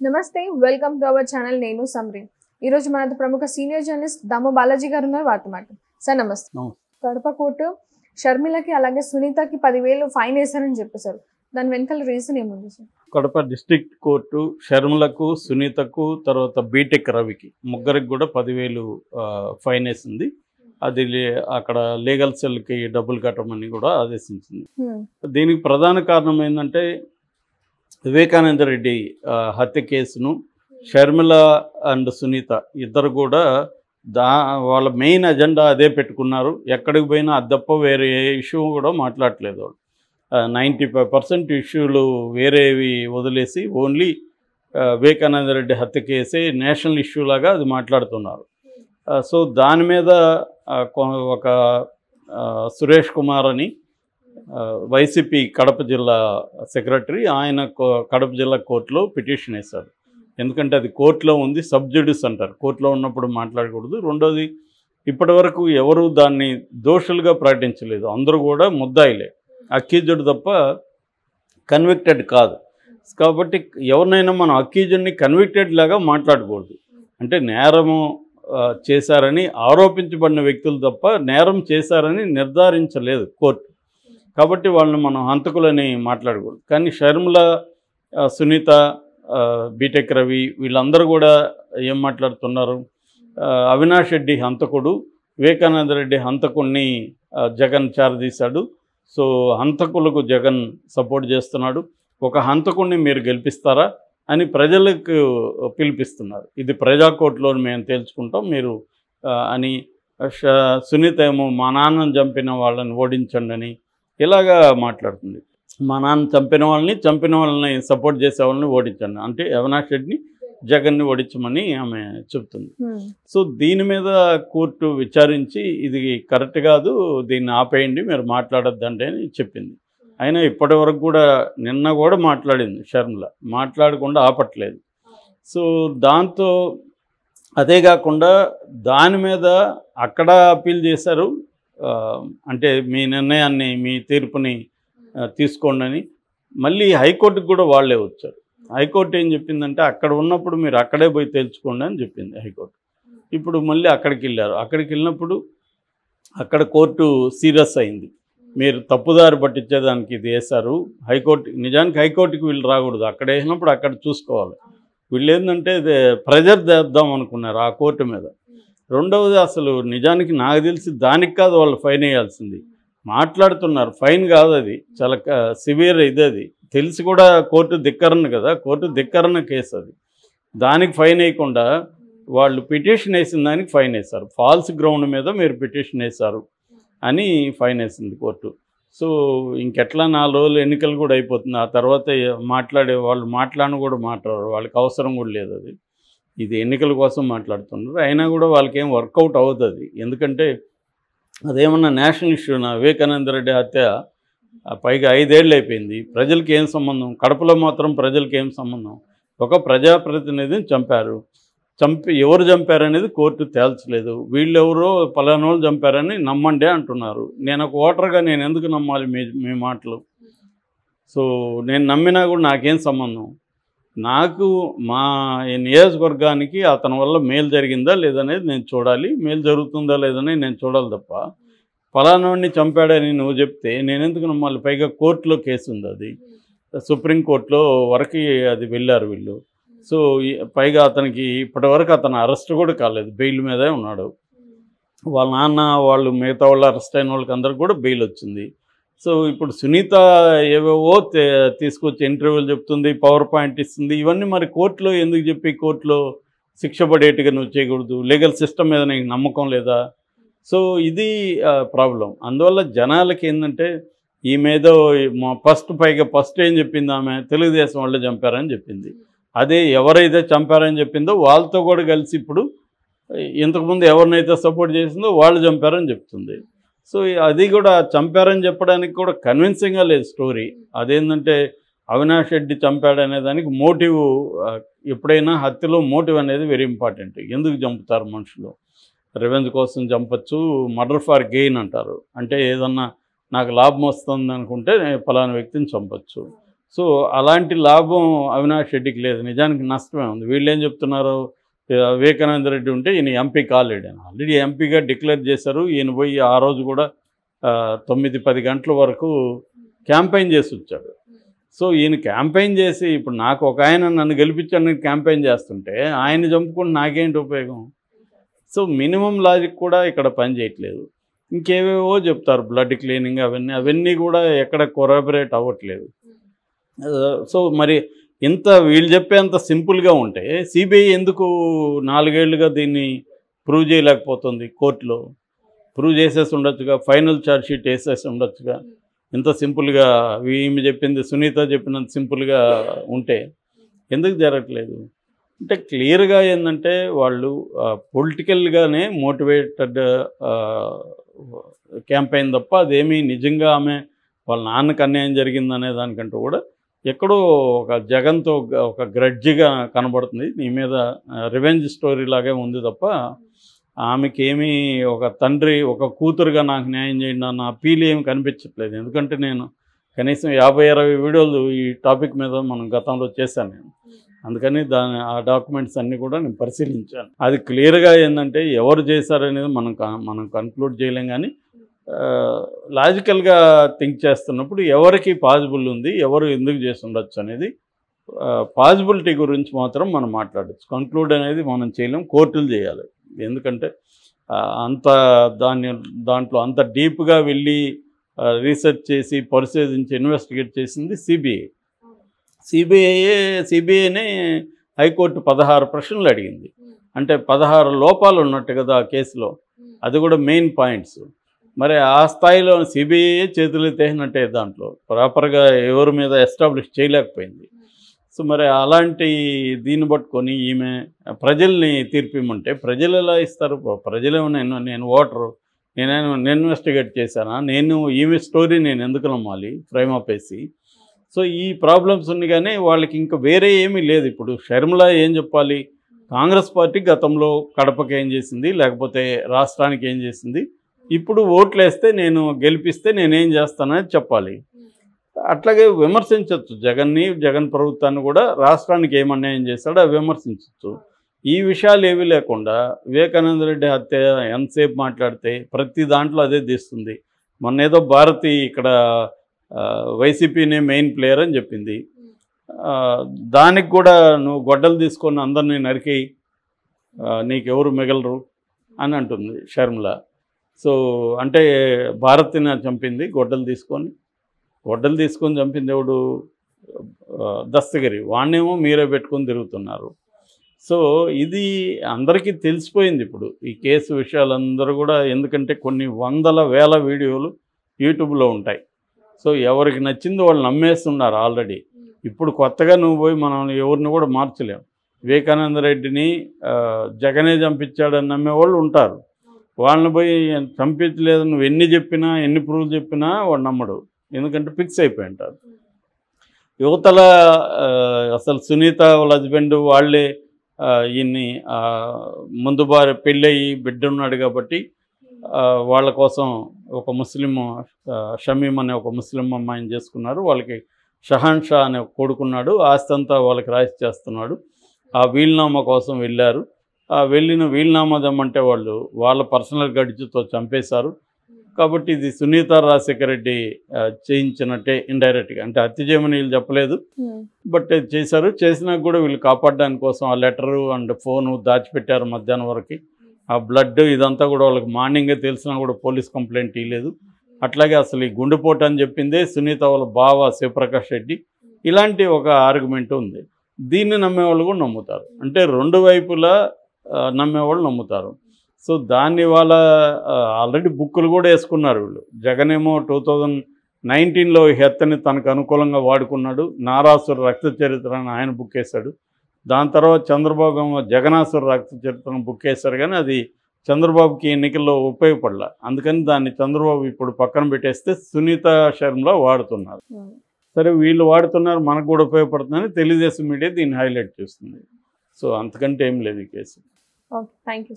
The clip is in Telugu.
నమస్తే వెల్కమ్ టు అవర్ ఛానల్ నేను సమరి ఈ రోజు మనతో ప్రముఖ సీనియర్ జర్నలిస్ట్ దాము బాలాజీ గారు ఉన్నారు వారితో మాట సార్ నమస్తే కడప కోర్టు షర్మిలకి అలాగే సునీతకి 10,000 ఫైన్ వేశారని చెప్పేశారు దాని వెనకాల రీజన్ ఏముంది సార్ కడప డిస్ట్రిక్ట్ కోర్టు షర్మిలకు సునీతకు తర్వాత బీటెక్ రవికి ముగ్గురికి కూడా 10,000 ఫైన్ వేసింది అది అక్కడ లీగల్ సెల్కి డబ్బులు కట్టమని కూడా ఆదేశించింది దీనికి ప్రధాన కారణం ఏంటంటే వివేకానంద రెడ్డి హత్య కేసును షర్మిల అండ్ సునీత ఇద్దరు కూడా వాళ్ళ మెయిన్ అజెండా అదే పెట్టుకున్నారు. ఎక్కడికి పోయినా అది తప్ప వేరే ఏ ఇష్యూ కూడా మాట్లాడలేదు. వాళ్ళు 95% ఇష్యూలు వేరేవి వదిలేసి ఓన్లీ వివేకానంద రెడ్డి హత్య కేసే నేషనల్ ఇష్యూ లాగా అది మాట్లాడుతున్నారు. సో దాని మీద ఒక సురేష్ కుమార్ అని వైసీపీ కడప జిల్లా సెక్రటరీ ఆయన కడప జిల్లా కోర్టులో పిటిషన్ వేశారు. ఎందుకంటే అది కోర్టులో ఉంది, సబ్జుడిస్ అంటారు, కోర్టులో ఉన్నప్పుడు మాట్లాడకూడదు. రెండోది ఇప్పటి వరకు ఎవరు దాన్ని దోషులుగా ప్రకటించలేదు, అందరూ కూడా ముద్దాయిలే, అక్యూజ్డ్ తప్ప కన్విక్టెడ్ కాదు. కాబట్టి ఎవరినైనా మనం అక్యూజ్డ్ని కన్విక్టెడ్ లాగా మాట్లాడకూడదు. అంటే నేరము చేశారని ఆరోపించబడిన వ్యక్తులు తప్ప నేరం చేశారని నిర్ధారించలేదు కోర్టు. కాబట్టి వాళ్ళని మనం హంతకులని మాట్లాడకూడదు. కానీ షర్మిల, సునీత, బీటెక్ రవి వీళ్ళందరూ కూడా ఏం మాట్లాడుతున్నారు, అవినాష్ రెడ్డి హంతకుడు, వివేకానంద రెడ్డి హంతకుడిని జగన్ చేరదీశాడు, సో హంతకులకు జగన్ సపోర్ట్ చేస్తున్నాడు, ఒక హంతకుడిని మీరు గెలిపిస్తారా అని ప్రజలకు పిలిపిస్తున్నారు. ఇది ప్రజాకోర్టులో మేము తేల్చుకుంటాం మీరు అని. సునీత ఏమో మా నాన్నను చంపిన వాళ్ళని ఓడించండి అని ఇలాగా మాట్లాడుతుంది. మా నాన్న చంపిన వాళ్ళని సపోర్ట్ చేసే వాళ్ళని ఓడించండి అంటే అవినాష్ రెడ్డిని జగన్ని ఓడించమని ఆమె చెప్తుంది. సో దీని మీద కోర్టు విచారించి ఇది కరెక్ట్ కాదు, దీన్ని ఆపేయండి, మీరు మాట్లాడొద్దండి అని చెప్పింది. అయినా ఇప్పటి వరకు కూడా నిన్న కూడా మాట్లాడింది షర్మిల, మాట్లాడకుండా ఆపట్లేదు. సో దాంతో అదే కాకుండా దాని మీద అక్కడ అప్పీల్ చేశారు, అంటే మీ నిర్ణయాన్ని మీ తీర్పుని తీసుకోండి అని. మళ్ళీ హైకోర్టుకు కూడా వాళ్ళే వచ్చారు. హైకోర్టు ఏం చెప్పిందంటే అక్కడ ఉన్నప్పుడు మీరు అక్కడే పోయి తేల్చుకోండి అని చెప్పింది హైకోర్టు. ఇప్పుడు మళ్ళీ అక్కడికి వెళ్ళారు. అక్కడికి వెళ్ళినప్పుడు అక్కడ కోర్టు సీరియస్ అయింది, మీరు తప్పుదారి పట్టించేదానికి ఇది వేశారు. హైకోర్టు నిజానికి హైకోర్టుకి వీళ్ళు రాకూడదు, అక్కడ వేసినప్పుడు అక్కడ చూసుకోవాలి. వీళ్ళు ఏంటంటే ప్రెజర్ చేద్దాం అనుకున్నారు ఆ కోర్టు మీద. రెండవది అసలు నిజానికి నాకు తెలిసి దానికి కాదు వాళ్ళు ఫైన్ వేయాల్సింది, మాట్లాడుతున్నారు ఫైన్ కాదు, అది చాలా సివియర్ ఇది. అది తెలిసి కూడా కోర్టు ధిక్కరణ కదా, కోర్టు ధిక్కరణ కేసు అది. దానికి ఫైన్ వేయకుండా వాళ్ళు పిటిషన్ వేసిన దానికి ఫైన్ వేశారు. ఫాల్స్ గ్రౌండ్ మీద మీరు పిటిషన్ వేశారు అని ఫైన్ వేసింది కోర్టు. సో ఇంకెట్లా 4 రోజులు ఎన్నికలు కూడా అయిపోతుంది, ఆ తర్వాత వాళ్ళు మాట్లాడను కూడా మాట్లాడరు, వాళ్ళకి అవసరం కూడా లేదు. అది ఇది ఎన్నికల కోసం మాట్లాడుతున్నారు. అయినా కూడా వాళ్ళకేం వర్కౌట్ అవుతుంది. ఎందుకంటే అదేమన్నా నేషనల్ ఇష్యూనా? వివేకానంద రెడ్డి హత్య పైగా 5 ఏళ్ళు అయిపోయింది, ప్రజలకి ఏం సంబంధం? కడపలో మాత్రం ప్రజలకి ఏం సంబంధం? ఒక ప్రజాప్రతినిధిని చంపారు, ఎవరు చంపారనేది కోర్టు తేల్చలేదు. వీళ్ళెవరో పలానోళ్ళు చంపారని నమ్మండి అంటున్నారు. నేను ఒక ఓటర్గా నేను ఎందుకు నమ్మాలి మీ మాటలు? సో నేను నమ్మినా కూడా నాకేం సంబంధం? నాకు మా నియోజకవర్గానికి అతని వల్ల మేలు జరిగిందా లేదనేది నేను చూడాలి, మేలు జరుగుతుందా లేదనేది నేను చూడాలి తప్ప ఫలానాడిని చంపాడని నువ్వు చెప్తే నేను ఎందుకు నమ్మాలి? పైగా కోర్టులో కేసు ఉంది, అది సుప్రీంకోర్టులో వరకు అది వెళ్ళారు వీళ్ళు. సో పైగా అతనికి ఇప్పటివరకు అతను అరెస్ట్ కూడా కాలేదు, బెయిల్ మీదే ఉన్నాడు. వాళ్ళ నాన్న వాళ్ళు మిగతా వాళ్ళు అరెస్ట్ అయిన వాళ్ళకి అందరికి కూడా బెయిల్ వచ్చింది. సో ఇప్పుడు సునీత ఏవేవో తీసుకొచ్చి ఇంటర్వ్యూలు చెప్తుంది, పవర్ పాయింట్ ఇస్తుంది, ఇవన్నీ మరి కోర్టులో ఎందుకు చెప్పి కోర్టులో శిక్ష పడేట్టుగా నువ్వు చేయకూడదు? లీగల్ సిస్టమ్ మీద నీకు నమ్మకం లేదా? సో ఇది ప్రాబ్లం. అందువల్ల జనాలకి ఏంటంటే ఈ మీద ఫస్ట్ ఏం చెప్పింది ఆమె, తెలుగుదేశం వాళ్ళు చంపారని చెప్పింది. అదే ఎవరైతే చంపారని చెప్పిందో వాళ్ళతో కూడా కలిసి ఇప్పుడు ఇంతకుముందు ఎవరినైతే సపోర్ట్ చేసిందో వాళ్ళు చంపారని చెప్తుంది. సో అది కూడా చంపారని చెప్పడానికి కూడా కన్విన్సింగ్గా లేదు స్టోరీ. అదేంటంటే అవినాష్ రెడ్డి చంపాడనే దానికి మోటివ్, ఎప్పుడైనా హత్యలో మోటివ్ అనేది వెరీ ఇంపార్టెంట్. ఎందుకు చంపుతారు మనుషులు? రివెంజ్ కోసం చంపచ్చు, మర్డర్ ఫార్ గెయిన్ అంటారు, అంటే ఏదన్నా నాకు లాభం వస్తుంది అనుకుంటే ఫలానా వ్యక్తిని చంపచ్చు. సో అలాంటి లాభం అవినాష్ రెడ్డికి లేదు, నిజానికి నష్టమే ఉంది. వీళ్ళు ఏం చెప్తున్నారు, వివేకానంద రెడ్డి ఉంటే ఈయన ఎంపీ కాలేడు అని. ఆల్రెడీ ఎంపీగా డిక్లేర్ చేశారు. ఈయన పోయి ఆ రోజు కూడా 9-10 గంటల వరకు క్యాంపెయిన్ చేసి వచ్చాడు. సో ఈయన క్యాంపెయిన్ చేసి ఇప్పుడు నాకు ఒక ఆయన నన్ను గెలిపించడానికి క్యాంపెయిన్ చేస్తుంటే ఆయన చంపుకుంటే నాకేంటి ఉపయోగం? సో మినిమం లాజిక్ కూడా ఇక్కడ పని చేయట్లేదు. ఇంకేవేవో చెప్తారు, బ్లడ్ క్లీనింగ్ అవన్నీ కూడా ఎక్కడ కొరాబరేట్ అవ్వట్లేదు. సో మరి ఇంత వీళ్ళు చెప్పేంత సింపుల్గా ఉంటే సిబిఐ ఎందుకు 4 ఏళ్లుగా దీన్ని ప్రూవ్ చేయలేకపోతుంది? కోర్టులో ప్రూవ్ చేసేసి ఉండొచ్చుగా, ఫైనల్ ఛార్జ్ షీట్ వేసేసి ఉండొచ్చుగా. ఇంత సింపుల్గా ఈమె చెప్పింది, సునీత చెప్పినంత సింపుల్గా ఉంటే ఎందుకు జరగట్లేదు? అంటే క్లియర్గా ఏంటంటే వాళ్ళు పొలిటికల్గానే మోటివేటెడ్ క్యాంపెయిన్ తప్ప అదేమీ నిజంగా ఆమె వాళ్ళ నాన్నకు అన్యాయం జరిగిందనే దానికంటూ కూడా ఎక్కడో ఒక జగన్తో ఒక గ్రడ్జిగా కనబడుతుంది. నీ మీద రివెంజ్ స్టోరీ లాగే ఉంది తప్ప ఆమెకి ఏమీ ఒక తండ్రి ఒక కూతురుగా నాకు న్యాయం చేయండి అన్న అప్పీల్ ఏమి కనిపించట్లేదు. ఎందుకంటే నేను కనీసం 50-60 వీడియోలు ఈ టాపిక్ మీద మనం గతంలో చేశాను నేను. అందుకని ఆ డాక్యుమెంట్స్ అన్నీ కూడా నేను పరిశీలించాను. అది క్లియర్గా ఏంటంటే ఎవరు చేశారనేది మనం కన్క్లూడ్ చేయలేం. కానీ లాజికల్గా థింక్ చేస్తున్నప్పుడు ఎవరికి పాజిబుల్ ఉంది, ఎవరు ఎందుకు చేసి ఉండొచ్చు అనేది పాజిబిలిటీ గురించి మాత్రం మనం మాట్లాడచ్చు. కంక్లూడ్ అనేది మనం చేయలేం, కోర్టులు చేయాలి. ఎందుకంటే అంత దాంట్లో అంత డీప్గా వెళ్ళి రీసెర్చ్ చేసి పరిశోధించి ఇన్వెస్టిగేట్ చేసింది సిబిఐనే హైకోర్టు 16 ప్రశ్నలు అడిగింది. అంటే 16 లోపాలు ఉన్నట్టు కదా ఆ కేసులో. అది కూడా మెయిన్ పాయింట్స్. మరి ఆ స్థాయిలో సిబిఐ చేతులు ఎత్తేసినట్టే దాంట్లో ప్రాపర్గా ఎవరి మీద ఎస్టాబ్లిష్ చేయలేకపోయింది. సో మరి అలాంటి దీన్ని పట్టుకొని ఈమె ప్రజల్ని తీర్పిమంటే ప్రజలు ఎలా ఇస్తారు? ప్రజలేమో నేను ఓటరు, నేను ఇన్వెస్టిగేట్ చేశానా, ఈమె స్టోరీ నేను ఎందుకు నమ్మాలి ఫ్రేమ్ ఆఫ్ వేసి? సో ఈ ప్రాబ్లమ్స్ ఉన్నాయి. కానీ వాళ్ళకి ఇంకా వేరే ఏమీ లేదు. ఇప్పుడు షర్మిల ఏం చెప్పాలి? కాంగ్రెస్ పార్టీ గతంలో కడపకి ఏం చేసింది, లేకపోతే రాష్ట్రానికి ఏం చేసింది, ఇప్పుడు ఓట్లు వేస్తే నేను గెలిపిస్తే నేనేం చేస్తానని చెప్పాలి. అట్లాగే విమర్శించవచ్చు జగన్ ప్రభుత్వాన్ని కూడా, రాష్ట్రానికి ఏం అన్యాయం చేస్తాడో అవి విమర్శించవచ్చు. ఈ విషయాలు ఏవి లేకుండా వివేకానంద రెడ్డి హత్య ఎంతసేపు మాట్లాడితే ప్రతి దాంట్లో అదే తీస్తుంది. మొన్నేదో భారతి ఇక్కడ వైసీపీనే మెయిన్ ప్లేయర్ అని చెప్పింది. దానికి కూడా నువ్వు గొడ్డలు తీసుకొని అందరినీ నరికేయి, నీకెవరు మిగలరు అని అంటుంది షర్మిల. సో అంటే భారతిని చంపింది గొడ్డలు తీసుకొని చంపింది ఎవడు? దస్తగిరి. వాణ్ణేమో మీరే పెట్టుకొని తిరుగుతున్నారు. సో ఇది అందరికీ తెలిసిపోయింది ఇప్పుడు ఈ కేసు విషయాలందరూ కూడా. ఎందుకంటే కొన్ని వందల వేల వీడియోలు యూట్యూబ్లో ఉంటాయి. సో ఎవరికి నచ్చింది వాళ్ళు నమ్మేస్తున్నారు ఆల్రెడీ. ఇప్పుడు కొత్తగా నువ్వు పోయి మనం ఎవరిని కూడా మార్చలేం. వివేకానంద రెడ్డిని జగనే చంపించాడని నమ్మేవాళ్ళు ఉంటారు. వాళ్ళని పోయి చంపించలేదు నువ్వు ఎన్ని చెప్పినా, ఎన్ని ప్రూఫ్ చెప్పినా వాడు నమ్మడు. ఎందుకంటే ఫిక్స్ అయిపోయి ఉంటారు. యువతల అసలు సునీత వాళ్ళ హస్బెండ్ వాళ్ళే ఈయన్ని ముందు పెళ్ళయి బిడ్డ ఉన్నాడు కాబట్టి వాళ్ళ కోసం ఒక ముస్లిం షమీం అనే ఒక ముస్లిం అమ్మాయిని చేసుకున్నారు. వాళ్ళకి షహాన్ షా అనే కొడుకున్నాడు. ఆస్తి అంతా వాళ్ళకి రాసి చేస్తున్నాడు. ఆ వీలునామా కోసం వెళ్ళారు. ఆ వెళ్ళిన వీలునామా దమ్మంటే వాళ్ళు వాళ్ళ పర్సనల్ గడిచితో చంపేశారు. కాబట్టి ఇది సునీత రాజశేఖర రెడ్డి చేయించినట్టే ఇండైరెక్ట్గా. అంటే హత్య చేయమని వీళ్ళు చెప్పలేదు, బట్ చేశారు. చేసినాక కూడా వీళ్ళు కాపాడడానికి కోసం ఆ లెటరు అండ్ ఫోను దాచిపెట్టారు మధ్యాహ్నం వరకు. ఆ బ్లడ్ ఇదంతా కూడా వాళ్ళకి మార్నింగే తెలిసినా కూడా పోలీస్ కంప్లైంట్ ఇవ్వలేదు. అట్లాగే అసలు ఈ గుండెపోటు అని చెప్పిందే సునీత వాళ్ళ బావ శివప్రకాష్ రెడ్డి. ఇలాంటి ఒక ఆర్గ్యుమెంట్ ఉంది. దీన్ని నమ్మేవాళ్ళు కూడా నమ్ముతారు. అంటే రెండు వైపులా నమ్మేవాళ్ళు నమ్ముతారు. సో దాన్ని వాళ్ళ ఆల్రెడీ బుక్కులు కూడా వేసుకున్నారు వీళ్ళు. జగన్ ఏమో 2019లో హత్యని తనకు అనుకూలంగా వాడుకున్నాడు. నారాసుర రక్త చరిత్ర అని ఆయన బుక్ వేశాడు. దాని తర్వాత చంద్రబాబు జగనాసుర రక్త చరిత్రను బుక్ వేశారు. కానీ అది చంద్రబాబుకి ఎన్నికల్లో ఉపయోగపడలే. అందుకని దాన్ని చంద్రబాబు ఇప్పుడు పక్కన పెట్టేస్తే సునీత శర్మల వాడుతున్నారు. సరే వీళ్ళు వాడుతున్నారు, మనకు కూడా ఉపయోగపడుతుందని తెలుగుదేశం మీడియా దీన్ని హైలైట్ చేస్తుంది. సో అంతకంటే ఏం లేదు ఈ కేసు. Okay, thank you.